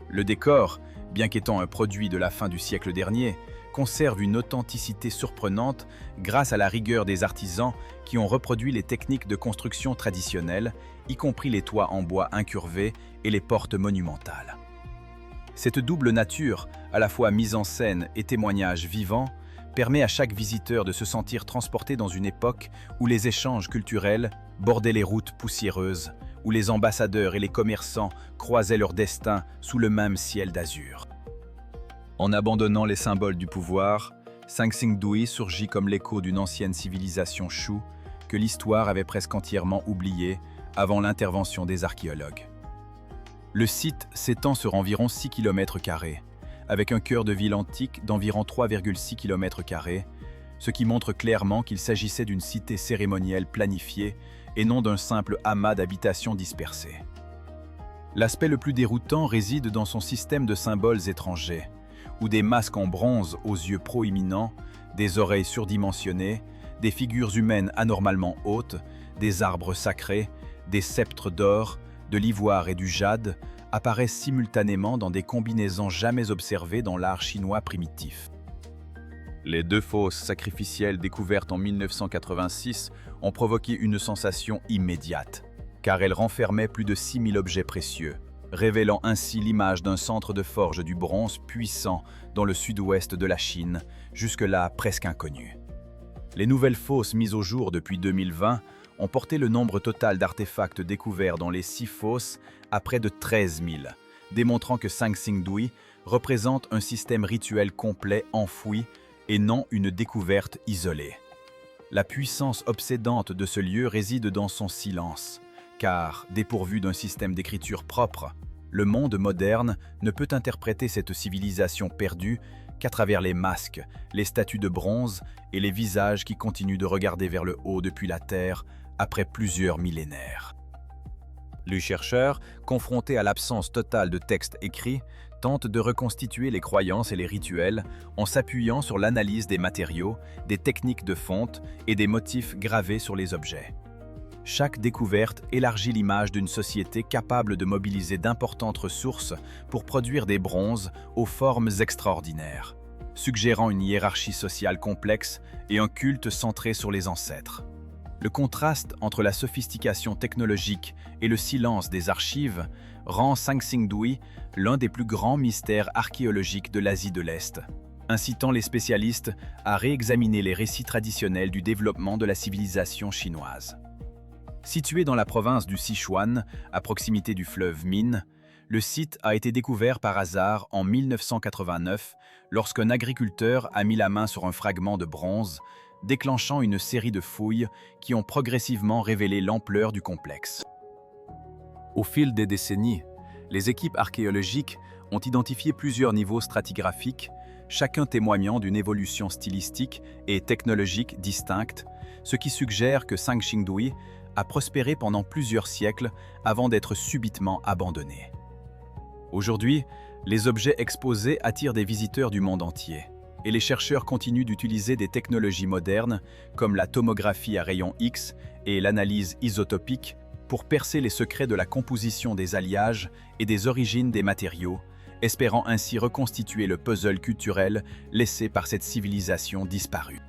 Le décor, bien qu'étant un produit de la fin du siècle dernier, conserve une authenticité surprenante grâce à la rigueur des artisans qui ont reproduit les techniques de construction traditionnelles, y compris les toits en bois incurvés et les portes monumentales. Cette double nature, à la fois mise en scène et témoignage vivant, permet à chaque visiteur de se sentir transporté dans une époque où les échanges culturels bordaient les routes poussiéreuses, où les ambassadeurs et les commerçants croisaient leur destin sous le même ciel d'azur. En abandonnant les symboles du pouvoir, Sanxingdui surgit comme l'écho d'une ancienne civilisation Shu que l'histoire avait presque entièrement oubliée avant l'intervention des archéologues. Le site s'étend sur environ 6 km², avec un cœur de ville antique d'environ 3,6 km², ce qui montre clairement qu'il s'agissait d'une cité cérémonielle planifiée et non d'un simple amas d'habitations dispersées. L'aspect le plus déroutant réside dans son système de symboles étrangers, où des masques en bronze aux yeux proéminents, des oreilles surdimensionnées, des figures humaines anormalement hautes, des arbres sacrés, des sceptres d'or, de l'ivoire et du jade apparaissent simultanément dans des combinaisons jamais observées dans l'art chinois primitif. Les 2 fosses sacrificielles découvertes en 1986 ont provoqué une sensation immédiate, car elles renfermaient plus de 6000 objets précieux, révélant ainsi l'image d'un centre de forge du bronze puissant dans le sud-ouest de la Chine, jusque-là presque inconnu. Les nouvelles fosses mises au jour depuis 2020 ont porté le nombre total d'artefacts découverts dans les 6 fosses à près de 13 000, démontrant que Sanxingdui représente un système rituel complet enfoui et non une découverte isolée. La puissance obsédante de ce lieu réside dans son silence, car, dépourvu d'un système d'écriture propre, le monde moderne ne peut interpréter cette civilisation perdue qu'à travers les masques, les statues de bronze et les visages qui continuent de regarder vers le haut depuis la Terre après plusieurs millénaires. Le chercheur, confronté à l'absence totale de textes écrits, tente de reconstituer les croyances et les rituels en s'appuyant sur l'analyse des matériaux, des techniques de fonte et des motifs gravés sur les objets. Chaque découverte élargit l'image d'une société capable de mobiliser d'importantes ressources pour produire des bronzes aux formes extraordinaires, suggérant une hiérarchie sociale complexe et un culte centré sur les ancêtres. Le contraste entre la sophistication technologique et le silence des archives rend Sanxingdui l'un des plus grands mystères archéologiques de l'Asie de l'Est, incitant les spécialistes à réexaminer les récits traditionnels du développement de la civilisation chinoise. Situé dans la province du Sichuan, à proximité du fleuve Min, le site a été découvert par hasard en 1989 lorsqu'un agriculteur a mis la main sur un fragment de bronze, déclenchant une série de fouilles qui ont progressivement révélé l'ampleur du complexe. Au fil des décennies, les équipes archéologiques ont identifié plusieurs niveaux stratigraphiques, chacun témoignant d'une évolution stylistique et technologique distincte, ce qui suggère que Sangxingdui a prospéré pendant plusieurs siècles avant d'être subitement abandonné. Aujourd'hui, les objets exposés attirent des visiteurs du monde entier, et les chercheurs continuent d'utiliser des technologies modernes comme la tomographie à rayons X et l'analyse isotopique pour percer les secrets de la composition des alliages et des origines des matériaux, espérant ainsi reconstituer le puzzle culturel laissé par cette civilisation disparue.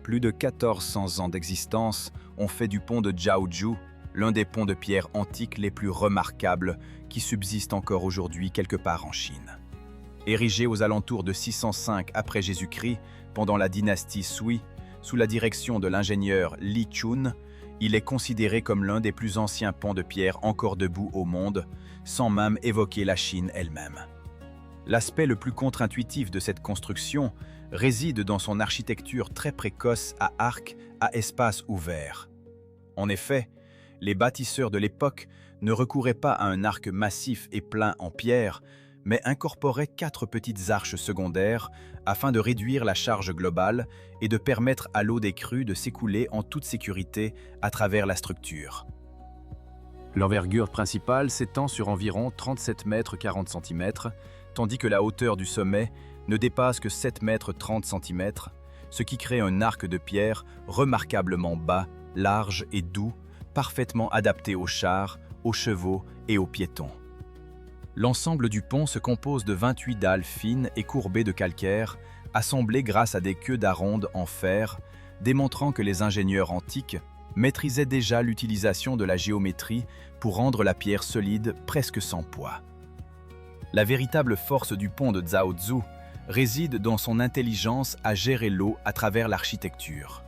Plus de 1400 ans d'existence ont fait du pont de Jiaozhou l'un des ponts de pierre antiques les plus remarquables qui subsistent encore aujourd'hui quelque part en Chine. Érigé aux alentours de 605 après Jésus-Christ, pendant la dynastie Sui, sous la direction de l'ingénieur Li Chun, il est considéré comme l'un des plus anciens ponts de pierre encore debout au monde, sans même évoquer la Chine elle-même. L'aspect le plus contre-intuitif de cette construction réside dans son architecture très précoce à arcs à espace ouvert. En effet, les bâtisseurs de l'époque ne recouraient pas à un arc massif et plein en pierre, mais incorporaient 4 petites arches secondaires afin de réduire la charge globale et de permettre à l'eau des crues de s'écouler en toute sécurité à travers la structure. L'envergure principale s'étend sur environ 37 mètres 40 cm, tandis que la hauteur du sommet ne dépasse que 7 mètres 30 cm, ce qui crée un arc de pierre remarquablement bas, large et doux, parfaitement adapté aux chars, aux chevaux et aux piétons. L'ensemble du pont se compose de 28 dalles fines et courbées de calcaire, assemblées grâce à des queues d'aronde en fer, démontrant que les ingénieurs antiques maîtrisaient déjà l'utilisation de la géométrie pour rendre la pierre solide presque sans poids. La véritable force du pont de Zhaozhou réside dans son intelligence à gérer l'eau à travers l'architecture.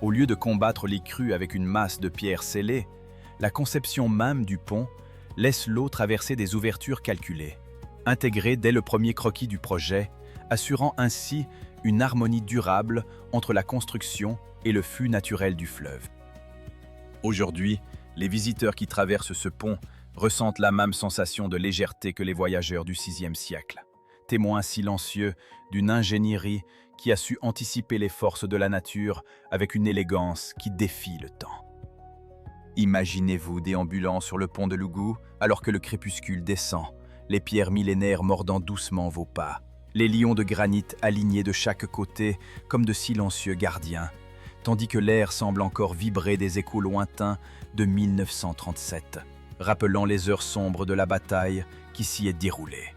Au lieu de combattre les crues avec une masse de pierre scellée, la conception même du pont laisse l'eau traverser des ouvertures calculées, intégrées dès le premier croquis du projet, assurant ainsi une harmonie durable entre la construction et le flux naturel du fleuve. Aujourd'hui, les visiteurs qui traversent ce pont ressentent la même sensation de légèreté que les voyageurs du VIe siècle, témoins silencieux d'une ingénierie qui a su anticiper les forces de la nature avec une élégance qui défie le temps. Imaginez-vous déambulant sur le pont de Lugu alors que le crépuscule descend, les pierres millénaires mordant doucement vos pas, les lions de granit alignés de chaque côté comme de silencieux gardiens, tandis que l'air semble encore vibrer des échos lointains de 1937, rappelant les heures sombres de la bataille qui s'y est déroulée.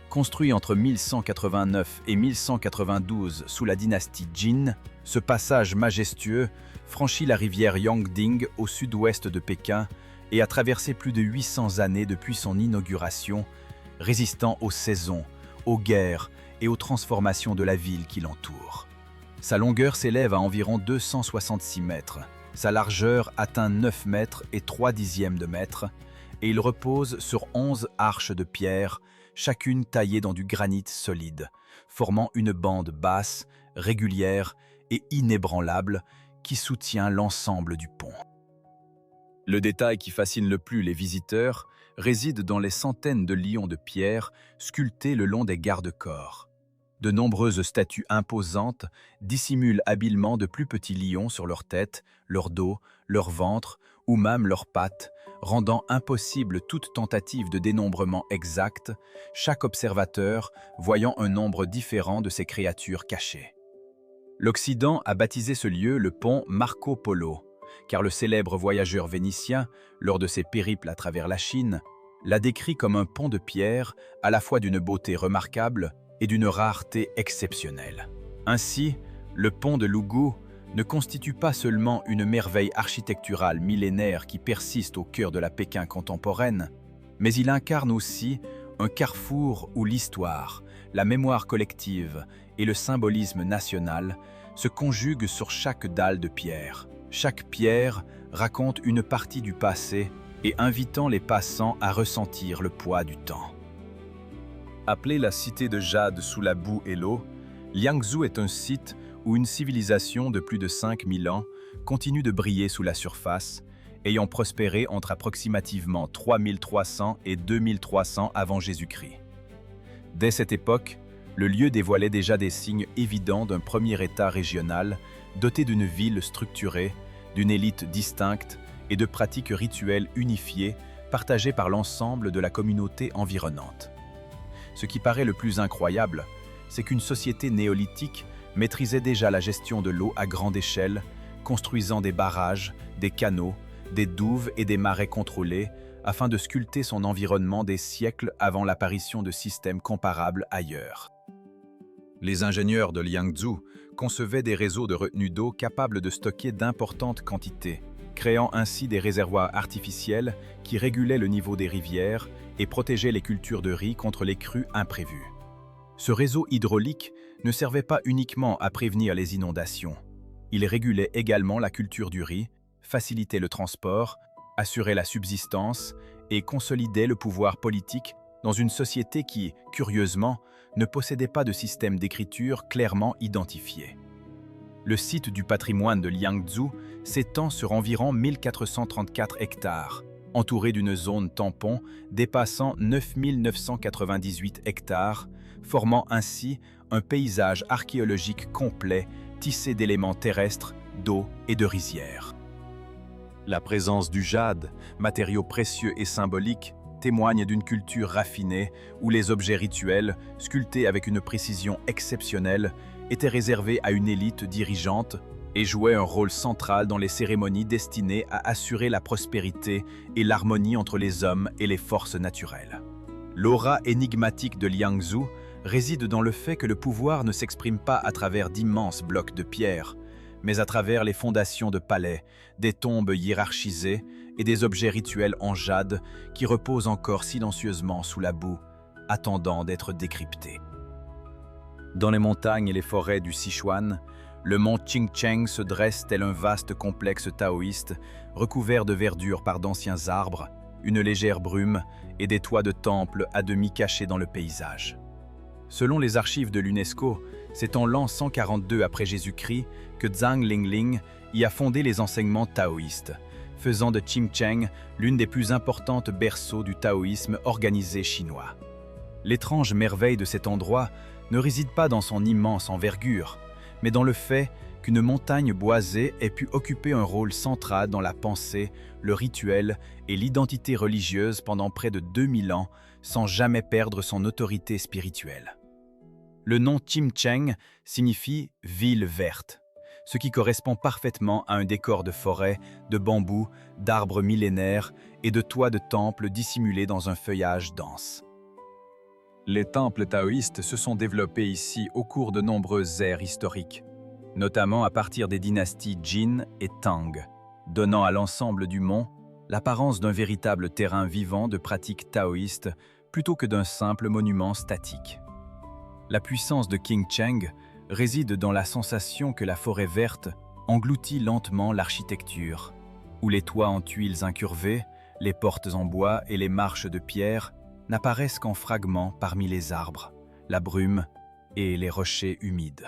Construit entre 1189 et 1192 sous la dynastie Jin, ce passage majestueux franchit la rivière Yangding au sud-ouest de Pékin et a traversé plus de 800 années depuis son inauguration, résistant aux saisons, aux guerres et aux transformations de la ville qui l'entoure. Sa longueur s'élève à environ 266 mètres, sa largeur atteint 9 mètres et 3/10 de mètre, et il repose sur 11 arches de pierre, chacune taillée dans du granit solide, formant une bande basse, régulière et inébranlable qui soutient l'ensemble du pont. Le détail qui fascine le plus les visiteurs réside dans les centaines de lions de pierre sculptés le long des garde-corps. De nombreuses statues imposantes dissimulent habilement de plus petits lions sur leur tête, leur dos, leur ventre ou même leurs pattes, rendant impossible toute tentative de dénombrement exact, chaque observateur voyant un nombre différent de ces créatures cachées. L'Occident a baptisé ce lieu le pont Marco Polo, car le célèbre voyageur vénitien, lors de ses périples à travers la Chine, l'a décrit comme un pont de pierre à la fois d'une beauté remarquable et d'une rareté exceptionnelle. Ainsi, le pont de Lugu ne constitue pas seulement une merveille architecturale millénaire qui persiste au cœur de la Pékin contemporaine, mais il incarne aussi un carrefour où l'histoire, la mémoire collective et le symbolisme national se conjuguent sur chaque dalle de pierre, Chaque pierre raconte une partie du passé et invitant les passants à ressentir le poids du temps. Appelée la cité de jade sous la boue et l'eau, Liangzhou est un site où une civilisation de plus de 5000 ans continue de briller sous la surface, ayant prospéré entre approximativement 3300 et 2300 avant Jésus-Christ. Dès cette époque, le lieu dévoilait déjà des signes évidents d'un premier État régional, doté d'une ville structurée, d'une élite distincte et de pratiques rituelles unifiées, partagées par l'ensemble de la communauté environnante. Ce qui paraît le plus incroyable, c'est qu'une société néolithique maîtrisait déjà la gestion de l'eau à grande échelle, construisant des barrages, des canaux, des douves et des marais contrôlés, afin de sculpter son environnement des siècles avant l'apparition de systèmes comparables ailleurs. Les ingénieurs de Liangzhou concevaient des réseaux de retenue d'eau capables de stocker d'importantes quantités, créant ainsi des réservoirs artificiels qui régulaient le niveau des rivières et protégeaient les cultures de riz contre les crues imprévues. Ce réseau hydraulique ne servait pas uniquement à prévenir les inondations. Il régulait également la culture du riz, facilitait le transport, assurait la subsistance et consolidait le pouvoir politique dans une société qui, curieusement, ne possédait pas de système d'écriture clairement identifié. Le site du patrimoine de Liangzhou s'étend sur environ 1434 hectares, entouré d'une zone tampon dépassant 9998 hectares, formant ainsi un paysage archéologique complet tissé d'éléments terrestres, d'eau et de rizières. La présence du jade, matériau précieux et symbolique, témoigne d'une culture raffinée où les objets rituels, sculptés avec une précision exceptionnelle, étaient réservés à une élite dirigeante et jouaient un rôle central dans les cérémonies destinées à assurer la prospérité et l'harmonie entre les hommes et les forces naturelles. L'aura énigmatique de Liangzhou réside dans le fait que le pouvoir ne s'exprime pas à travers d'immenses blocs de pierre, mais à travers les fondations de palais, des tombes hiérarchisées et des objets rituels en jade qui reposent encore silencieusement sous la boue, attendant d'être décryptés. Dans les montagnes et les forêts du Sichuan, le mont Qingcheng se dresse tel un vaste complexe taoïste, recouvert de verdure par d'anciens arbres, une légère brume et des toits de temples à demi cachés dans le paysage. Selon les archives de l'UNESCO, c'est en l'an 142 après Jésus-Christ que Zhang Lingling y a fondé les enseignements taoïstes, faisant de Qingcheng l'une des plus importantes berceaux du taoïsme organisé chinois. L'étrange merveille de cet endroit ne réside pas dans son immense envergure, mais dans le fait qu'une montagne boisée ait pu occuper un rôle central dans la pensée, le rituel et l'identité religieuse pendant près de 2000 ans sans jamais perdre son autorité spirituelle. Le nom Qingcheng signifie « ville verte », ce qui correspond parfaitement à un décor de forêt, de bambous, d'arbres millénaires et de toits de temples dissimulés dans un feuillage dense. Les temples taoïstes se sont développés ici au cours de nombreuses ères historiques, notamment à partir des dynasties Jin et Tang, donnant à l'ensemble du mont l'apparence d'un véritable terrain vivant de pratiques taoïstes plutôt que d'un simple monument statique. La puissance de Qingcheng réside dans la sensation que la forêt verte engloutit lentement l'architecture, où les toits en tuiles incurvées, les portes en bois et les marches de pierre n'apparaissent qu'en fragments parmi les arbres, la brume et les rochers humides.